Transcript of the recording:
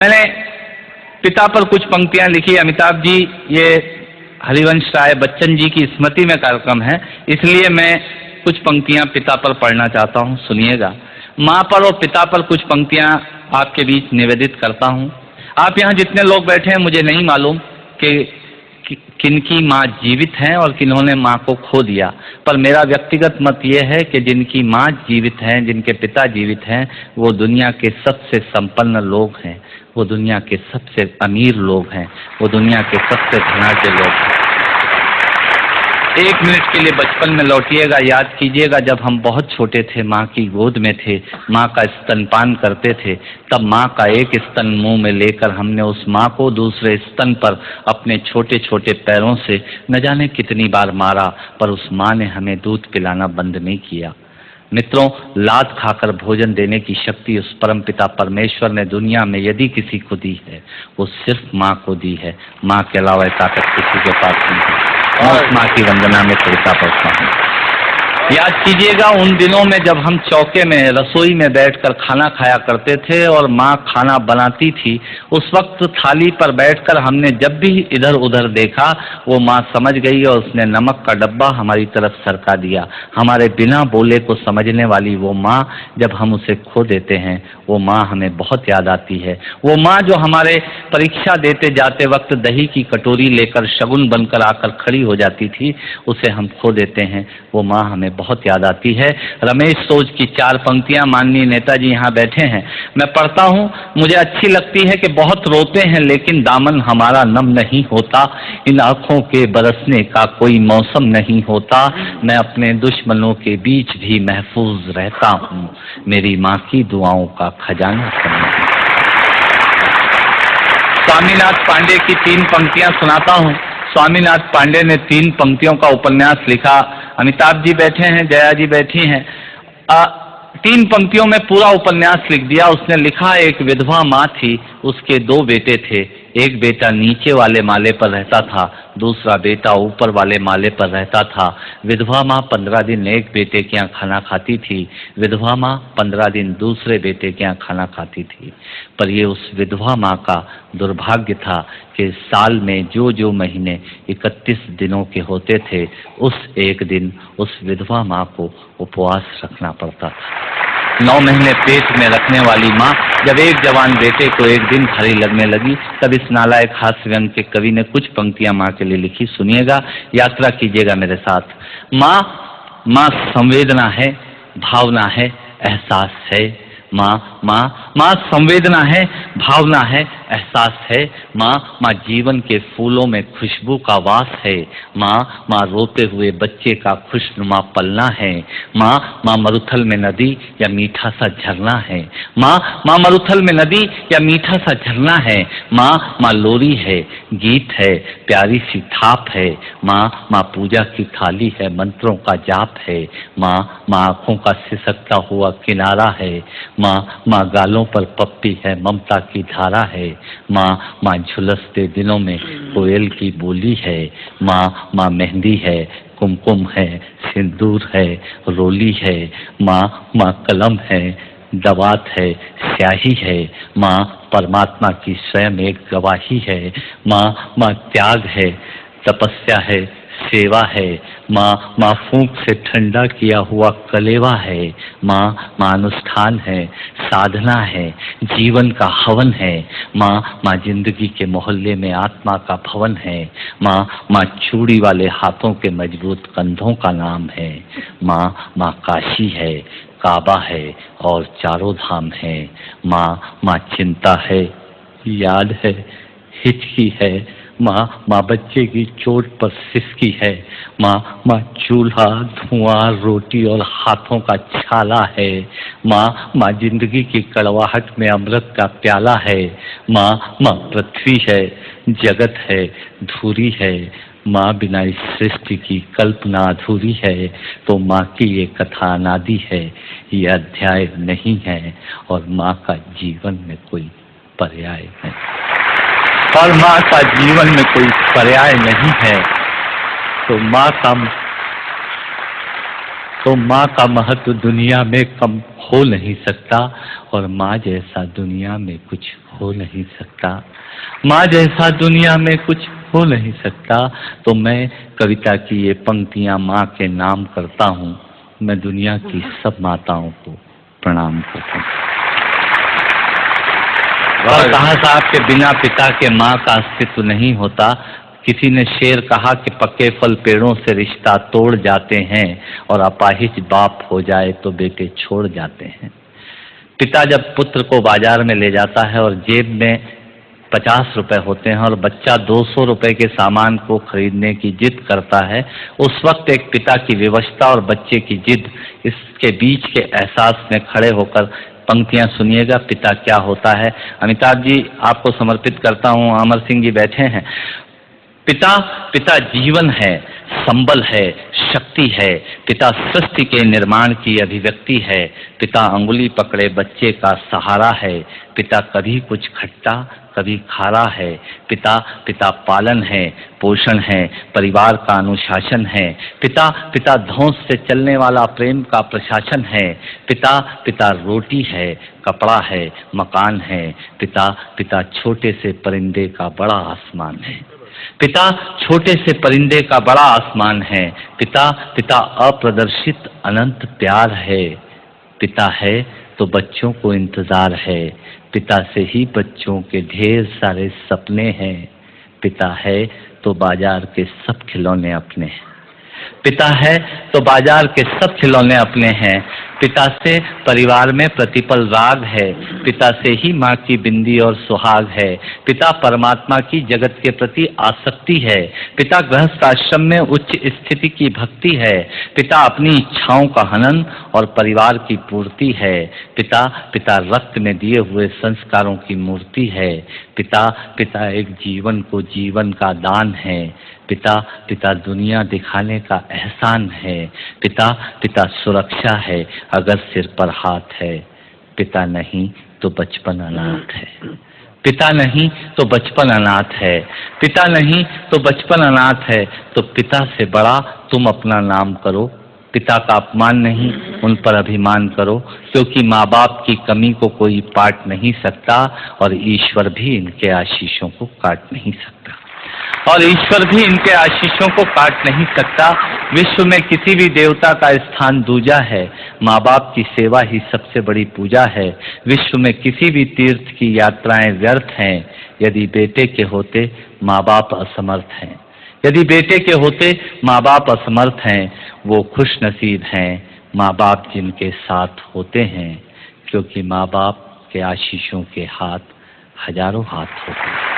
मैंने पिता पर कुछ पंक्तियां लिखी। अमिताभ जी, ये हरिवंश राय बच्चन जी की स्मृति में कार्यक्रम है, इसलिए मैं कुछ पंक्तियां पिता पर पढ़ना चाहता हूं, सुनिएगा। माँ पर और पिता पर कुछ पंक्तियां आपके बीच निवेदित करता हूं। आप यहाँ जितने लोग बैठे हैं, मुझे नहीं मालूम कि किनकी माँ जीवित हैं और किन्होंने माँ को खो दिया, पर मेरा व्यक्तिगत मत यह है कि जिनकी माँ जीवित हैं, जिनके पिता जीवित हैं, वो दुनिया के सबसे संपन्न लोग हैं, वो दुनिया के सबसे अमीर लोग हैं, वो दुनिया के सबसे धनाढ्य लोग हैं। एक मिनट के लिए बचपन में लौटिएगा, याद कीजिएगा जब हम बहुत छोटे थे, माँ की गोद में थे, माँ का स्तनपान करते थे, तब माँ का एक स्तन मुंह में लेकर हमने उस माँ को दूसरे स्तन पर अपने छोटे छोटे पैरों से न जाने कितनी बार मारा, पर उस माँ ने हमें दूध पिलाना बंद नहीं किया। मित्रों, लात खाकर भोजन देने की शक्ति उस परमपिता परमेश्वर ने दुनिया में यदि किसी को दी है, वो सिर्फ माँ को दी है। माँ के अलावा ताकत किसी के पास नहीं है। और माँ की वंदना में पड़ता पड़ता हूँ। याद कीजिएगा उन दिनों में जब हम चौके में रसोई में बैठकर खाना खाया करते थे और माँ खाना बनाती थी, उस वक्त थाली पर बैठकर हमने जब भी इधर उधर देखा, वो माँ समझ गई और उसने नमक का डब्बा हमारी तरफ सरका दिया। हमारे बिना बोले को समझने वाली वो माँ, जब हम उसे खो देते हैं, वो माँ हमें बहुत याद आती है। वो माँ जो हमारे परीक्षा देते जाते वक्त दही की कटोरी लेकर शगुन बनकर आकर खड़ी हो जाती थी, उसे हम खो देते हैं, वो माँ हमें बहुत याद आती है। रमेश सोज की 4 पंक्तियां माननीय नेताजी यहाँ बैठे हैं, मैं पढ़ता हूँ, मुझे अच्छी लगती है कि बहुत रोते हैं लेकिन दामन हमारा नम नहीं होता, इन आंखों के बरसने का कोई मौसम नहीं होता, मैं अपने दुश्मनों के बीच भी महफूज रहता हूँ, मेरी माँ की दुआओं का खजाना समझ। स्वामीनाथ पांडे की 3 पंक्तियां सुनाता हूँ। स्वामीनाथ पांडे ने 3 पंक्तियों का उपन्यास लिखा। अमिताभ जी बैठे हैं, जया जी बैठी हैं। 3 पंक्तियों में पूरा उपन्यास लिख दिया। उसने लिखा, एक विधवा माँ थी, उसके 2 बेटे थे, एक बेटा नीचे वाले माले पर रहता था, दूसरा बेटा ऊपर वाले माले पर रहता था। विधवा माँ 15 दिन एक बेटे के यहाँ खाना खाती थी, विधवा माँ 15 दिन दूसरे बेटे के यहाँ खाना खाती थी। पर ये उस विधवा माँ का दुर्भाग्य था कि साल में जो महीने 31 दिनों के होते थे, उस एक दिन उस विधवा माँ को उपवास रखना पड़ता था। 9 महीने पेट में रखने वाली माँ जब एक जवान बेटे को एक दिन भारी लगने लगी, तब इस नालायक हास्य व्यंग के कवि ने कुछ पंक्तियां माँ के लिए लिखी। सुनिएगा, यात्रा कीजिएगा मेरे साथ। माँ संवेदना है, भावना है, एहसास है। माँ संवेदना है, भावना है, एहसास है। माँ जीवन के फूलों में खुशबू का वास है। माँ रोते हुए बच्चे का खुशनुमा पलना है। माँ मरुथल में नदी या मीठा सा झरना है। माँ मरुथल में नदी या मीठा सा झरना है। माँ लोरी है, गीत है, प्यारी सी थाप है। माँ पूजा की थाली है, मंत्रों का जाप है। माँ आंखों का सिसकता हुआ किनारा है। माँ गालों पर पप्पी है, ममता की धारा है। माँ झुलसते दिनों में कोयल की बोली है। माँ मेहंदी है, कुमकुम है, सिंदूर है, रोली है। माँ कलम है, दवात है, स्याही है। माँ परमात्मा की स्वयं एक गवाही है। माँ त्याग है, तपस्या है, सेवा है। माँ फूंक से ठंडा किया हुआ कलेवा है। माँ अनुष्ठान है, साधना है, जीवन का हवन है। माँ जिंदगी के मोहल्ले में आत्मा का भवन है। माँ चूड़ी वाले हाथों के मजबूत कंधों का नाम है। माँ काशी है, काबा है और चारों धाम है। माँ चिंता है, याद है, हिचकी है। माँ बच्चे की चोट पर सिसकी है। माँ चूल्हा, धुआं, रोटी और हाथों का छाला है। माँ जिंदगी की कड़वाहट में अमृत का प्याला है। माँ पृथ्वी है, जगत है, धूरी है। माँ बिना इस सृष्टि की कल्पना अधूरी है। तो माँ की ये कथा अनादि है, ये अध्याय नहीं है, और माँ का जीवन में कोई पर्याय नहीं, और माँ का जीवन में कोई पर्याय नहीं है। तो माँ का महत्व दुनिया में कम हो नहीं सकता, और माँ जैसा दुनिया में कुछ हो नहीं सकता, माँ जैसा दुनिया में कुछ हो नहीं सकता। तो मैं कविता की ये पंक्तियां माँ के नाम करता हूँ। मैं दुनिया की सब माताओं को प्रणाम करता हूँ। और कहा साहब के बिना पिता के माँ का अस्तित्व नहीं होता। किसी ने शेर कहा कि पक्के फल पेड़ों से रिश्ता तोड़ जाते हैं और अपाहिज बाप हो जाए तो बेटे छोड़ जाते हैं। पिता जब पुत्र को बाजार में ले जाता है और जेब में 50 रुपए होते हैं और बच्चा 200 रुपए के सामान को खरीदने की जिद करता है, उस वक्त एक पिता की विवशता और बच्चे की जिद, इसके बीच के एहसास में खड़े होकर पंक्तियां सुनिएगा, पिता क्या होता है। अमिताभ जी आपको समर्पित करता हूं। अमर सिंह जी बैठे हैं। पिता पिता जीवन है, संबल है, शक्ति है। पिता सृष्टि के निर्माण की अभिव्यक्ति है। पिता अंगुली पकड़े बच्चे का सहारा है। पिता कभी कुछ खट्टा कभी खारा है। पिता पिता पालन है, पोषण है, परिवार का अनुशासन है। पिता पिता धौंस से चलने वाला प्रेम का प्रशासन है। पिता पिता रोटी है, कपड़ा है, मकान है। पिता पिता छोटे से परिंदे का बड़ा आसमान है। पिता छोटे से परिंदे का बड़ा आसमान है। पिता पिता अप्रदर्शित अनंत प्यार है। पिता है तो बच्चों को इंतजार है। पिता से ही बच्चों के ढेर सारे सपने हैं। पिता है तो बाजार के सब खिलौने अपने हैं। पिता है तो बाजार के सब खिलौने अपने हैं। पिता से परिवार में प्रतिपल राग है। पिता से ही माँ की बिंदी और सुहाग है। पिता परमात्मा की जगत के प्रति आसक्ति है। पिता गृहस्थ आश्रम में उच्च स्थिति की भक्ति है। पिता अपनी इच्छाओं का हनन और परिवार की पूर्ति है। पिता पिता रक्त में दिए हुए संस्कारों की मूर्ति है। पिता पिता एक जीवन को जीवन का दान है। पिता पिता दुनिया दिखाने का एहसान है। पिता पिता सुरक्षा है अगर सिर पर हाथ है। पिता नहीं तो बचपन अनाथ है। पिता नहीं तो बचपन अनाथ है। पिता नहीं तो बचपन अनाथ है। तो पिता से बड़ा तुम अपना नाम करो। पिता का अपमान नहीं, उन पर अभिमान करो, क्योंकि माँ बाप की कमी को कोई पाट नहीं सकता और ईश्वर भी इनके आशीषों को काट नहीं सकता। और ईश्वर भी इनके आशीषों को काट नहीं सकता। विश्व में किसी भी देवता का स्थान दूजा है। माँ बाप की सेवा ही सबसे बड़ी पूजा है। विश्व में किसी भी तीर्थ की यात्राएं व्यर्थ हैं यदि बेटे के होते माँ बाप असमर्थ हैं। यदि बेटे के होते माँ बाप असमर्थ हैं। वो खुश नसीब हैं माँ बाप जिनके साथ होते हैं, क्योंकि माँ बाप के आशीषों के हाथ हजारों हाथ होते हैं।